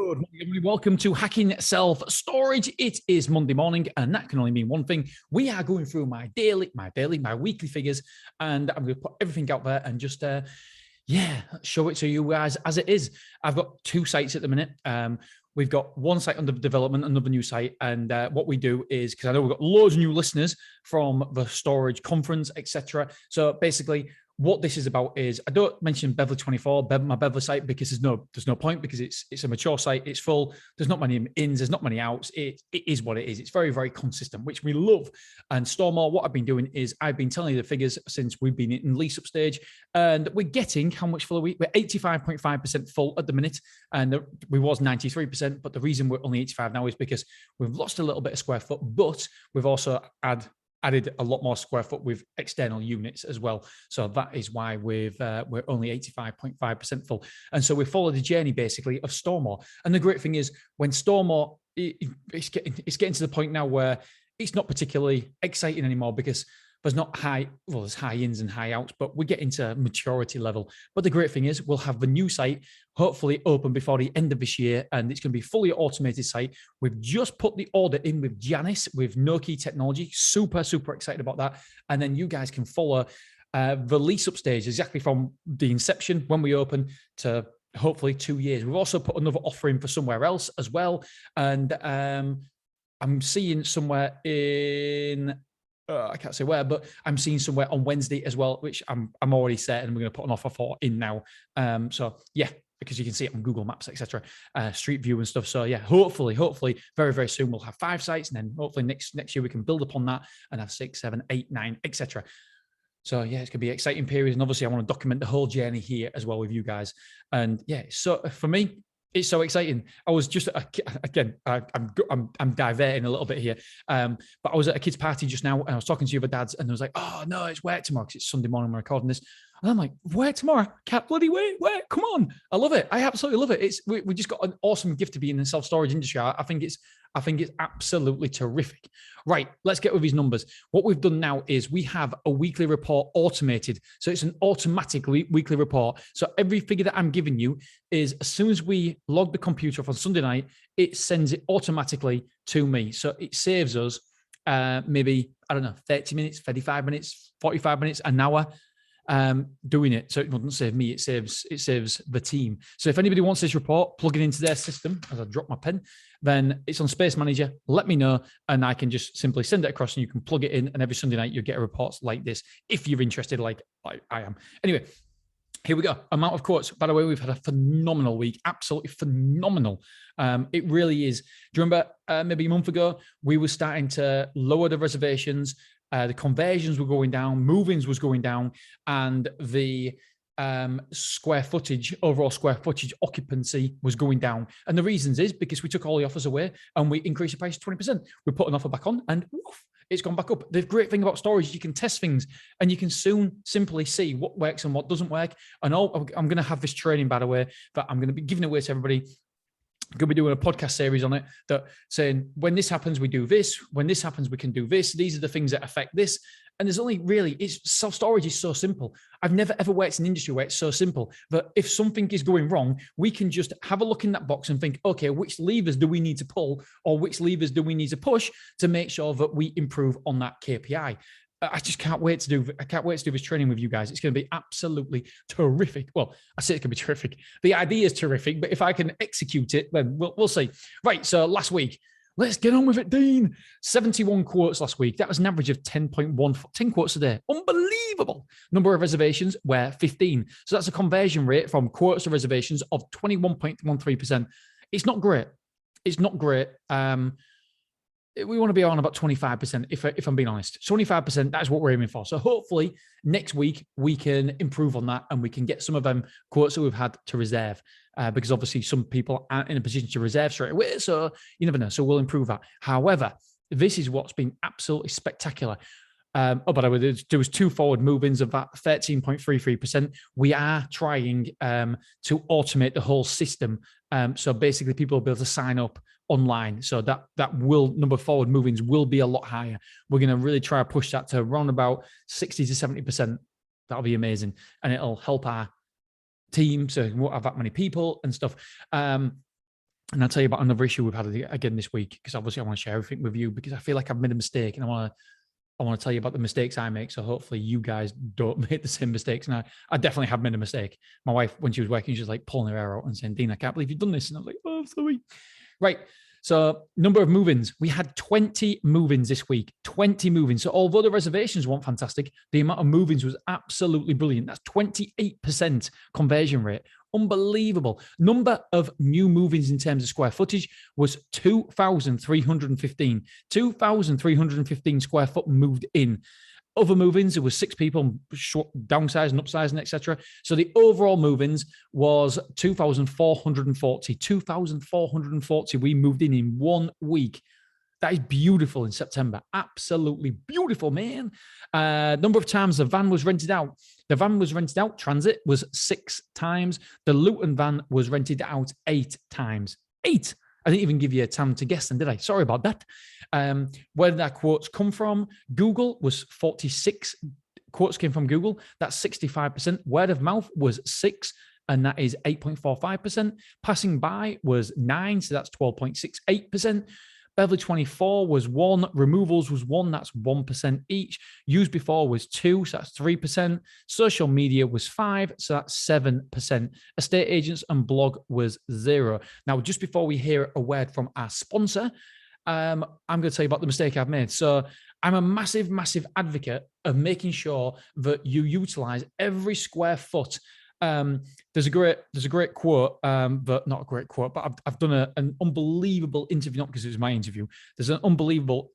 Good morning, everybody. Welcome to Hacking Self Storage. It is Monday morning, and that can only mean one thing. We are going through my weekly figures, and I'm going to put everything out there and just, show it to you guys as it is. I've got two sites at the minute. We've got one site under development, another new site, and what we do is, because I know we've got loads of new listeners from the storage conference, etc. So basically, what this is about is, I don't mention Beverly 24, my Beverly site, because there's no point, because it's a mature site, it's full, there's not many ins, there's not many outs, it is what it is. It's very, very consistent, which we love. And Stormore, what I've been doing is I've been telling you the figures since we've been in lease up stage, and we're getting how much full a week? We're 85.5% full at the minute, and we was 93%, but the reason we're only 85 now is because we've lost a little bit of square foot, but we've also added a lot more square foot with external units as well. So that is why we're only 85.5% full. And so we follow the journey basically of Stormore. And the great thing is, when Stormore, it's getting to the point now where it's not particularly exciting anymore, because there's there's high ins and high outs, but we get into maturity level. But the great thing is, we'll have the new site hopefully open before the end of this year, and it's going to be a fully automated site. We've just put the order in with Janus, with no key technology. Super, super excited about that. And then you guys can follow the lease up stage exactly from the inception, when we open, to hopefully 2 years. We've also put another offer in for somewhere else as well. And I'm seeing somewhere in... I can't say where, but I'm seeing somewhere on Wednesday as well, which I'm already set, and we're going to put an offer for in now. So yeah, because you can see it on Google Maps, etc., Street View and stuff. So yeah, hopefully, very, very soon we'll have 5 sites, and then hopefully next year we can build upon that and have 6, 7, 8, 9, etc. So yeah, it's going to be an exciting period, and obviously I want to document the whole journey here as well with you guys. And yeah, so for me, it's so exciting. I was just, again, I'm diverting a little bit here, but I was at a kid's party just now, and I was talking to the other dads, and I was like, oh no, it's work tomorrow, because it's Sunday morning, we're recording this. And I'm like, work tomorrow? Can't bloody wait, come on. I love it. I absolutely love it. We just got an awesome gift to be in the self-storage industry. I think it's absolutely terrific. Right, let's get with these numbers. What we've done now is we have a weekly report automated. So it's an automatic weekly report. So every figure that I'm giving you is, as soon as we log the computer up on Sunday night, it sends it automatically to me. So it saves us maybe, 30 minutes, 35 minutes, 45 minutes, an hour doing it. So it doesn't save me, it saves the team. So if anybody wants this report, plug it into their system, as I drop my pen, then it's on Space Manager, let me know, and I can just simply send it across, and you can plug it in, and every Sunday night you get reports like this, if you're interested, like I am. Anyway, here we go. Amount of quotes. By the way, we've had a phenomenal week, absolutely phenomenal. It really is. Do you remember maybe a month ago, we were starting to lower the reservations, the conversions were going down, move-ins was going down, and the overall square footage occupancy was going down. And the reasons is because we took all the offers away and we increased the price 20%. We put an offer back on, and woof, it's gone back up. The great thing about storage is you can test things, and you can soon simply see what works and what doesn't work. And I'm going to have this training, by the way, that I'm going to be giving away to everybody. I'm going to be doing a podcast series on it, that saying, when this happens, we do this. When this happens, we can do this. These are the things that affect this. And there's only really, self-storage is so simple. I've never ever worked in an industry where it's so simple that if something is going wrong, we can just have a look in that box and think, okay, which levers do we need to pull, or which levers do we need to push to make sure that we improve on that KPI? I just can't wait to do this training with you guys. It's going to be absolutely terrific. Well, I say it's going to be terrific. The idea is terrific, but if I can execute it, then we'll see. Right, so last week, let's get on with it, Dean. 71 quotes last week. That was an average of 10 quotes a day. Unbelievable. Number of reservations were 15. So that's a conversion rate from quotes to reservations of 21.13%. It's not great. It's not great. We want to be on about 25%, if I'm being honest. 25%, that's what we're aiming for. So hopefully next week we can improve on that, and we can get some of them quotes that we've had to reserve, because obviously some people aren't in a position to reserve straight away. So you never know. So we'll improve that. However, this is what's been absolutely spectacular. By the way, there was 2 forward move-ins of that 13.33%. We are trying to automate the whole system. So basically people will be able to sign up online. So that number of forward move-ins will be a lot higher. We're going to really try to push that to around about 60 to 70%. That'll be amazing. And it'll help our team, so we won't have that many people and stuff. And I'll tell you about another issue we've had again this week, because obviously I want to share everything with you, because I feel like I've made a mistake, and I want to tell you about the mistakes I make. So hopefully you guys don't make the same mistakes. And I definitely have made a mistake. My wife, when she was working, she was like pulling her hair out and saying, Dean, I can't believe you've done this. And I was like, oh, sorry. Right. So number of move-ins. We had 20 move-ins this week, 20 move-ins. So although the reservations weren't fantastic, the amount of move-ins was absolutely brilliant. That's 28% conversion rate. Unbelievable. Number of new move-ins in terms of square footage was 2,315. 2,315 square foot moved in. Other move-ins, there was 6 people downsizing, upsizing, etc. So the overall move-ins was 2,440. 2,440 we moved in 1 week. That is beautiful in September. Absolutely beautiful, man. Number of times the van was rented out. The van was rented out, transit, was 6 times. The Luton van was rented out 8 times. 8. I didn't even give you a time to guess then, did I? Sorry about that. Where did our quotes come from? Google was 46 quotes came from Google. That's 65%. Word of mouth was 6, and that is 8.45%. Passing by was 9, so that's 12.68%. Beverly 24 was 1. Removals was 1. That's 1% each. Used before was 2. So that's 3%. Social media was 5. So that's 7%. Estate agents and blog was 0. Now, just before we hear a word from our sponsor, I'm going to tell you about the mistake I've made. So I'm a massive, massive advocate of making sure that you utilize every square foot. There's a great quote, but not a great quote, but I've done an unbelievable interview, not because it was my interview. There's an unbelievable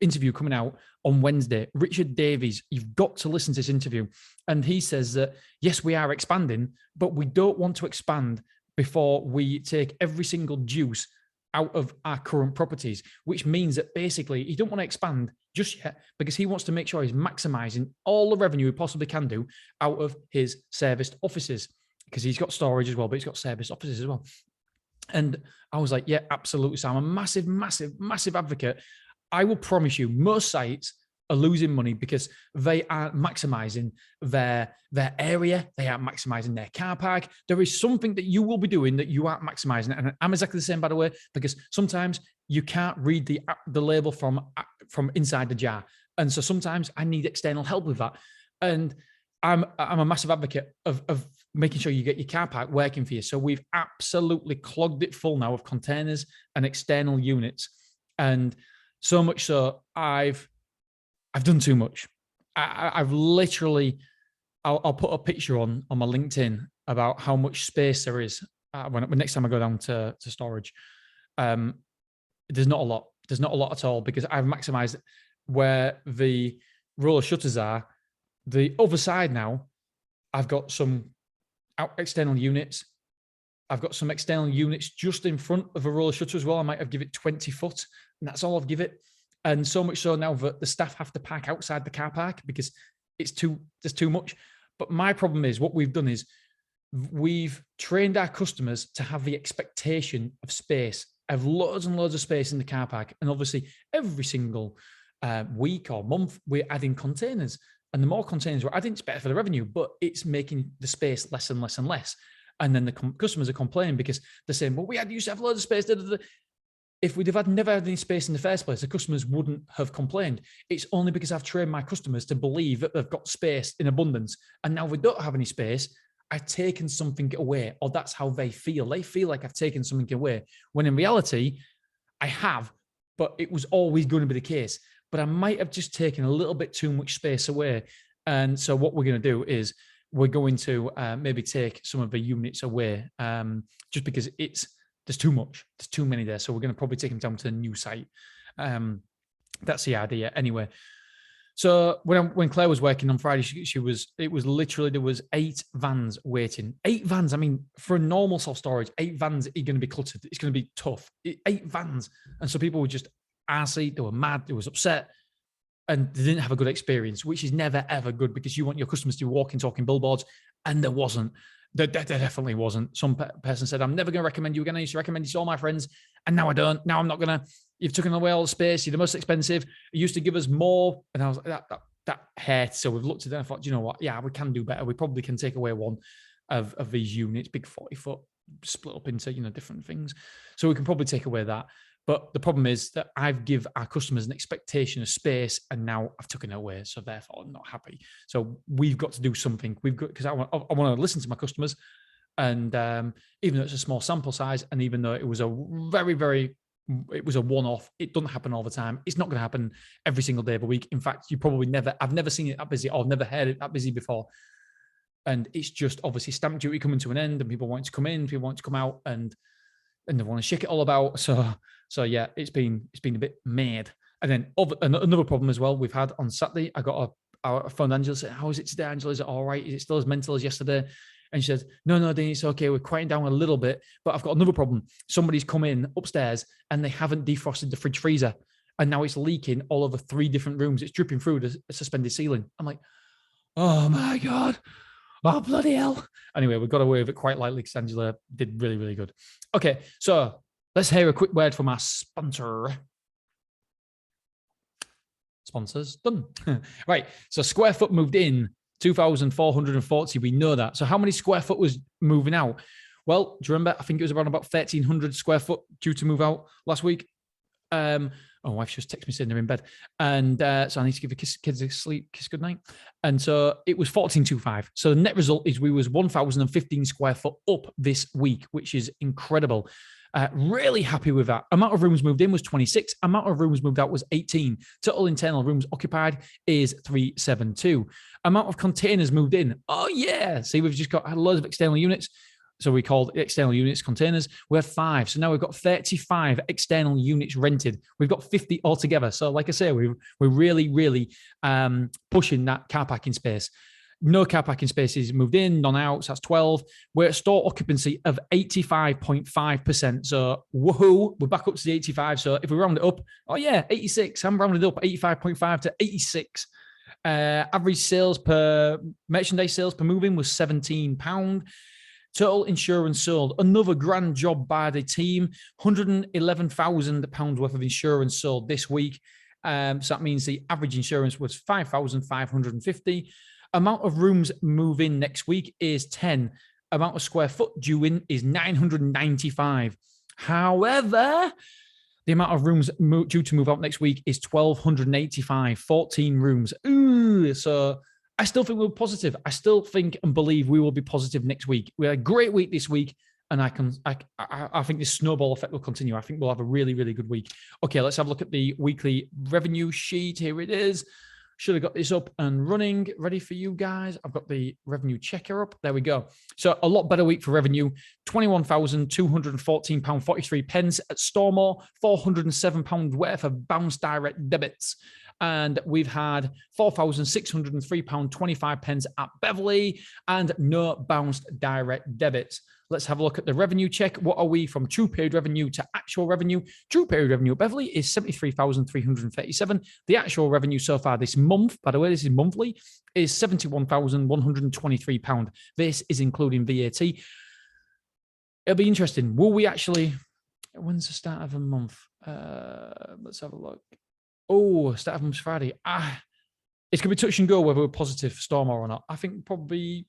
interview coming out on Wednesday. Richard Davies, you've got to listen to this interview. And he says that, yes, we are expanding, but we don't want to expand before we take every single juice out of our current properties, which means that basically he don't want to expand just yet because he wants to make sure he's maximizing all the revenue he possibly can do out of his serviced offices, because he's got storage as well, but he's got serviced offices as well. And I was like, yeah, absolutely. So I'm a massive, massive, massive advocate. I will promise you, most sites are losing money because they aren't maximizing their area. They aren't maximizing their car park. There is something that you will be doing that you aren't maximizing. And I'm exactly the same, by the way, because sometimes you can't read the label from inside the jar. And so sometimes I need external help with that. And I'm a massive advocate of making sure you get your car park working for you. So we've absolutely clogged it full now of containers and external units. And so much so I've done too much. I've literally, I'll put a picture on my LinkedIn about how much space there is when next time I go down to storage. There's not a lot. There's not a lot at all because I've maximized where the roller shutters are. The other side now, I've got some external units. I've got some external units just in front of a roller shutter as well. I might have given it 20 foot, and that's all I've given it. And so much so now that the staff have to park outside the car park because there's too much. But my problem is what we've done is we've trained our customers to have the expectation of space, of loads and loads of space in the car park. And obviously every single week or month, we're adding containers. And the more containers we're adding, it's better for the revenue, but it's making the space less and less and less. And then the customers are complaining because they're saying, well, we used to have loads of space. If we'd have never had any space in the first place, the customers wouldn't have complained. It's only because I've trained my customers to believe that they've got space in abundance. And now we don't have any space. I've taken something away, or that's how they feel. They feel like I've taken something away, when in reality, I have, but it was always going to be the case. But I might have just taken a little bit too much space away. And so what we're going to do is we're going to maybe take some of the units away just because there's too much. There's too many there. So we're going to probably take them down to a new site. That's the idea anyway. So when Claire was working on Friday, it was literally, there was 8 vans waiting. 8 vans. I mean, for a normal self-storage, 8 vans are going to be cluttered. It's going to be tough. 8 vans. And so people were just arsey, they were mad, they was upset, and they didn't have a good experience, which is never, ever good because you want your customers to be walking, talking billboards, and there wasn't. There definitely wasn't. Some person said, I'm never going to recommend you again. I used to recommend you to all my friends, and now I don't. Now I'm not going to. You've taken away all the space. You're the most expensive. You used to give us more. And I was like, that hurt. So we've looked at it and I thought, you know what? Yeah, we can do better. We probably can take away one of these units, big 40 foot split up into, different things. So we can probably take away that. But the problem is that I've give our customers an expectation of space, and now I've taken it away. So therefore, I'm not happy. So we've got to do something. Because I want to listen to my customers, and even though it's a small sample size, and even though it was a it was a one-off, it doesn't happen all the time. It's not going to happen every single day of the week. In fact, I've never seen it that busy, or never heard it that busy before. And it's just obviously stamp duty coming to an end, and people want to come in, people want to come out, and they want to shake it all about. So yeah, it's been a bit mad. And then another problem as well we've had on Saturday, I got a phone Angela said, "How is it today, Angela? Is it all right? Is it still as mental as yesterday?" And she said, No, Dean, it's okay. We're quieting down a little bit, but I've got another problem. Somebody's come in upstairs and they haven't defrosted the fridge freezer, and now it's leaking all over 3 different rooms. It's dripping through the suspended ceiling. I'm like, oh my God. Oh, bloody hell. Anyway, we got away with it quite lightly because Angela did really, really good. Okay, so let's hear a quick word from our sponsor. Sponsors, done. Right, so square foot moved in 2,440. We know that. So how many square foot was moving out? Well, do you remember? I think it was around about 1,300 square foot due to move out last week. My wife just texted me saying they're in bed, and so I need to give the kids a kiss goodnight. And so it was 1425. So the net result is we was 1,015 square foot up this week, which is incredible. Really happy with that. Amount of rooms moved in was 26. Amount of rooms moved out was 18. Total internal rooms occupied is 372. Amount of containers moved in. Oh yeah. See, we've just had loads of external units. So we called external units containers. We had 5. So now we've got 35 external units rented. We've got 50 altogether. So like I say, we're really, really pushing that car parking space. No car parking spaces moved in, none out. So that's 12. We're at store occupancy of 85.5%. So woohoo, we're back up to the 85. So if we round it up, 86. I'm rounded up 85.5 to 86. Average sales per merchandise sales per move-in was £17. Total insurance sold, another grand job by the team, £111,000 worth of insurance sold this week. So that means the average insurance was $5,550. Amount of rooms move in next week is 10. Amount of square foot due in is 995. However, the amount of rooms due to move out next week is 1,285, 14 rooms. Ooh, so I still think we're positive. I still think and believe we will be positive next week. We had a great week this week, and I think this snowball effect will continue. I think we'll have a really, really good week. Okay, let's have a look at the weekly revenue sheet. Here it is. Should have got this up and running, ready for you guys. I've got the revenue checker up. There we go. So a lot better week for revenue. £21,214.43 at Stormore, £407 worth of bounce direct debits. And we've had £4,603.25 at Beverley and no bounced direct debits. Let's have a look at the revenue check. What are we from true period revenue to actual revenue? True period revenue at Beverley is £73,337. The actual revenue so far this month, by the way, this is monthly, is £71,123. This is including VAT. It'll be interesting. Will we actually, when's the start of a month? Let's have a look. Oh, start of month's Friday. It's going to be touch and go whether we're positive for Stormore or not. I think probably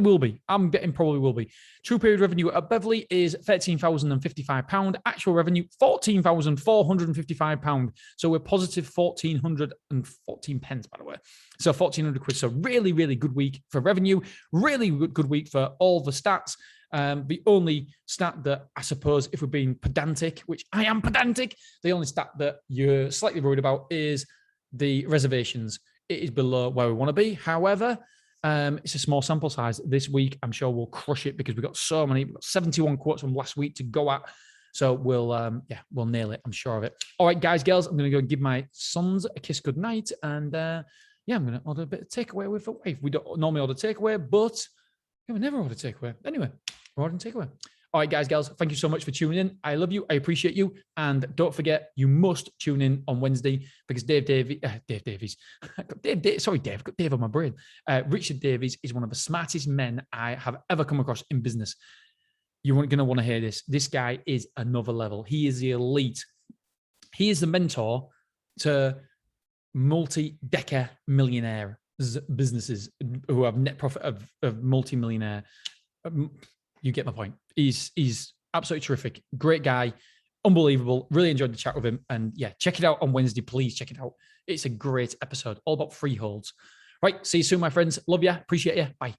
will be. I'm betting probably will be. True period revenue at Beverley is £13,055. Actual revenue, £14,455. So we're positive 1,414 pence, by the way. So 1,400 quid. So really, really good week for revenue. Really good week for all the stats. The only stat that I suppose, if we're being pedantic, which I am pedantic, the only stat that you're slightly worried about is the reservations. It is below where we want to be. However, it's a small sample size. This week, I'm sure we'll crush it because we've got so many. We've got 71 quotes from last week to go at. So we'll nail it. I'm sure of it. All right, guys, girls, I'm going to go give my sons a kiss goodnight. And I'm going to order a bit of takeaway with the wife. We don't normally order takeaway, but we never order takeaway. Anyway, we're ordering takeaway. All right, guys, girls, thank you so much for tuning in. I love you. I appreciate you. And don't forget, you must tune in on Wednesday because Dave Davies. I've got Dave on my brain. Richard Davies is one of the smartest men I have ever come across in business. You're going to want to hear this. This guy is another level. He is the elite. He is the mentor to multi-decker millionaire businesses who have net profit of multi-millionaire. You get my point. He's absolutely terrific. Great guy. Unbelievable. Really enjoyed the chat with him. And yeah, check it out on Wednesday. Please check it out. It's a great episode, all about freeholds. Right. See you soon, my friends. Love you. Appreciate you. Bye.